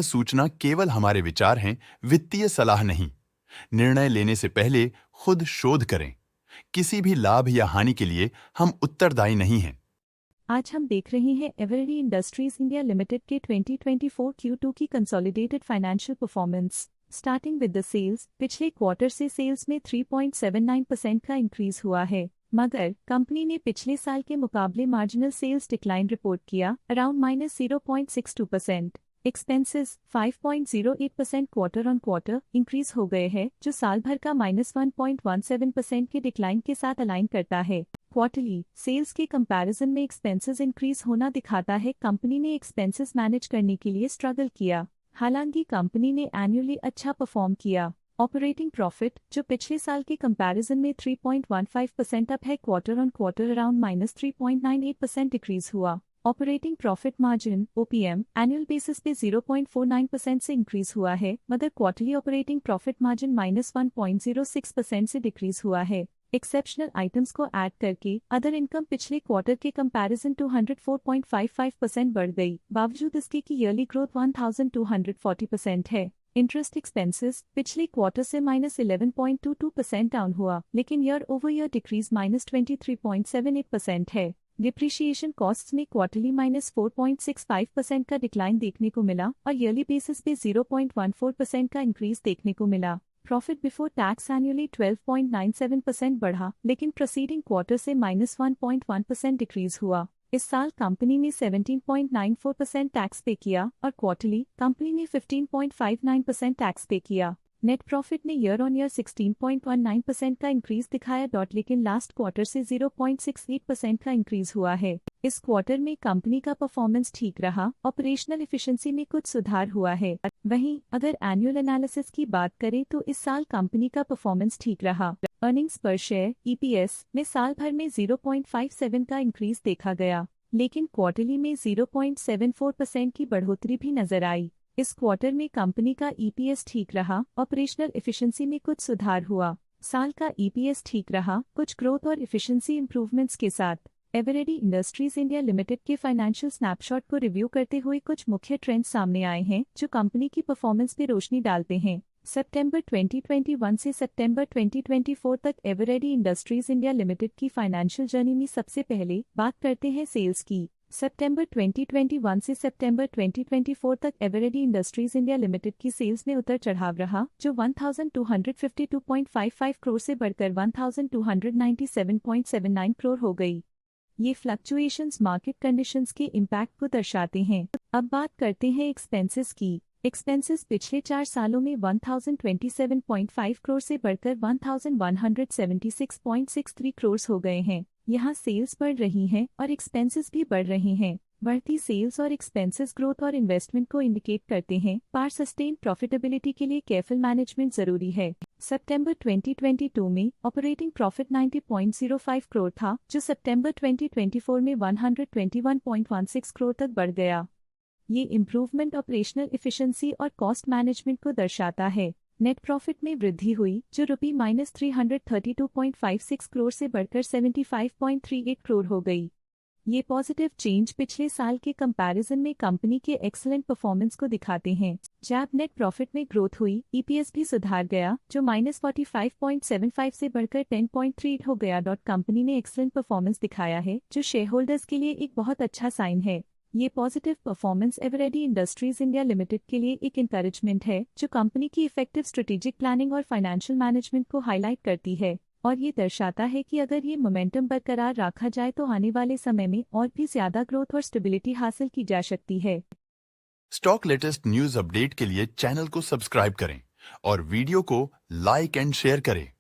सूचना केवल हमारे विचार हैं, वित्तीय सलाह नहीं। निर्णय लेने से पहले खुद शोध करें। किसी भी लाभ या हानि के लिए हम उत्तरदायी नहीं हैं। आज हम देख रहे हैं एवरेडी इंडस्ट्रीज इंडिया लिमिटेड के 2024 Q2 की consolidated financial performance. Starting with the sales, पिछले क्वार्टर से सेल्स में 3.79% का इंक्रीज हुआ है, मगर कंपनी ने पिछले साल के मुकाबले मार्जिनल सेल्स डिक्लाइन रिपोर्ट किया, around -0.62%। Expenses 5.08% quarter on quarter increase हो गए हैं, जो साल भर का -1.17% के डिक्लाइन के साथ अलाइन करता है। क्वार्टरली सेल्स के कंपैरिजन में एक्सपेंसेस इंक्रीज होना दिखाता है कंपनी ने एक्सपेंसेस मैनेज करने के लिए स्ट्रगल किया। हालांकि कंपनी ने एनुअली अच्छा परफॉर्म किया। ऑपरेटिंग प्रॉफिट, जो पिछले साल के कंपैरिजन में 3.15% अप है, quarter on quarter around -3.98% decrease हुआ। Operating profit margin OPM annual basis पे 0.49% से इंक्रीज हुआ है, मगर क्वार्टरली ऑपरेटिंग प्रॉफिट मार्जिन -1.06% से डिक्रीज हुआ है। एक्सेप्शनल आइटम्स को ऐड करके अदर इनकम पिछले क्वार्टर के कंपैरिजन 204.55% बढ़ गई, बावजूद इसके कि ईयरली ग्रोथ 1240% है। इंटरेस्ट एक्सपेंसेस पिछले क्वार्टर से -11.22% डाउन हुआ, लेकिन ईयर ओवर ईयर डिक्रीज -23.78% है। डिप्रिशिएशन कॉस्ट्स में क्वार्टरली -4.65% का डिक्लाइन देखने को मिला और ईयरली बेसिस पे 0.14% का इंक्रीज देखने को मिला। प्रॉफिट बिफोर टैक्स एनुअली 12.97% बढ़ा, लेकिन प्रोसीडिंग क्वार्टर से -1.1% डिक्रीज हुआ। इस साल कंपनी ने 17.94% टैक्स पे किया और क्वार्टरली कंपनी ने 15.59% टैक्स पे किया। नेट प्रॉफिट ने ईयर ऑन ईयर 16.19% का इंक्रीज दिखाया, लेकिन लास्ट क्वार्टर से 0.68% का इंक्रीज हुआ है। इस क्वार्टर में कंपनी का परफॉर्मेंस ठीक रहा, ऑपरेशनल एफिशिएंसी में कुछ सुधार हुआ है। वहीं अगर एनुअल एनालिसिस की बात करें तो इस साल कंपनी का परफॉर्मेंस ठीक रहा। अर्निंग्स पर शेयर EPS में साल भर में 0.57 का इंक्रीज देखा गया, लेकिन क्वार्टरली में 0.74% की बढ़ोतरी भी नजर आई। इस क्वार्टर में कंपनी का EPS ठीक रहा, ऑपरेशनल एफिशिएंसी में कुछ सुधार हुआ। साल का EPS ठीक रहा, कुछ ग्रोथ और एफिशिएंसी इंप्रूवमेंट्स के साथ। एवरेडी इंडस्ट्रीज इंडिया लिमिटेड के फाइनेंशियल स्नैपशॉट को रिव्यू करते हुए कुछ मुख्य ट्रेंड्स सामने आए हैं, जो कंपनी की परफॉर्मेंस पे रोशनी डालते हैं। सितंबर 2021 से सितंबर 2024 तक एवरेडी इंडस्ट्रीज इंडिया लिमिटेड की फाइनेंशियल जर्नी में सबसे पहले बात करते हैं सेल्स की। सितंबर 2021 से सितंबर 2024 तक एवरेडी इंडस्ट्रीज इंडिया लिमिटेड की सेल्स में उतर चढ़ाव रहा, जो 1252.55 करोड़ से बढ़कर 1297.79 करोड़ हो गई। ये फ्लक्चुएशंस मार्केट कंडीशंस के इम्पैक्ट को दर्शाते हैं। अब बात करते हैं एक्सपेंसेस की। एक्सपेंसेस पिछले 4 सालों में 1027.5 करोड़ से बढ़कर 1176.63 करोड़ हो गए हैं। यहाँ सेल्स बढ़ रही हैं और एक्सपेंसेस भी बढ़ रहे हैं। बढ़ती सेल्स और एक्सपेंसेस ग्रोथ और इन्वेस्टमेंट को इंडिकेट करते हैं, पर सस्टेन प्रॉफिटेबिलिटी के लिए केयरफुल मैनेजमेंट जरूरी है। सितंबर 2022 में ऑपरेटिंग प्रॉफिट 90.05 करोड़ था, जो सितंबर 2024 में 121.16 करोड़ तक बढ़ गया। ये इम्प्रूवमेंट ऑपरेशनल एफिशिएंसी और कॉस्ट मैनेजमेंट को दर्शाता है। नेट प्रॉफिट में वृद्धि हुई, जो ₹332.56 करोड़ से बढ़कर 75.38 करोड़ हो गई। ये पॉजिटिव चेंज पिछले साल के कंपैरिजन में कंपनी के एक्सीलेंट परफॉर्मेंस को दिखाते हैं। जब नेट प्रॉफिट में ग्रोथ हुई, EPS भी सुधार गया, जो -45.75 से बढ़कर 10.38 हो गया। कंपनी ने एक्सीलेंट परफॉर्मेंस दिखाया है, जो शेयर होल्डर्स के लिए एक बहुत अच्छा साइन है। ये positive performance Eveready Industries India Limited के लिए एक इंकरेजमेंट है, जो कंपनी की इफेक्टिव स्ट्रेटेजिक प्लानिंग और फाइनेंशियल मैनेजमेंट को हाईलाइट करती है, और ये दर्शाता है कि अगर ये मोमेंटम बरकरार रखा जाए तो आने वाले समय में और भी ज्यादा ग्रोथ और स्टेबिलिटी हासिल की जा सकती है। स्टॉक लेटेस्ट न्यूज अपडेट के लिए चैनल को सब्सक्राइब करें और वीडियो को लाइक एंड शेयर करें।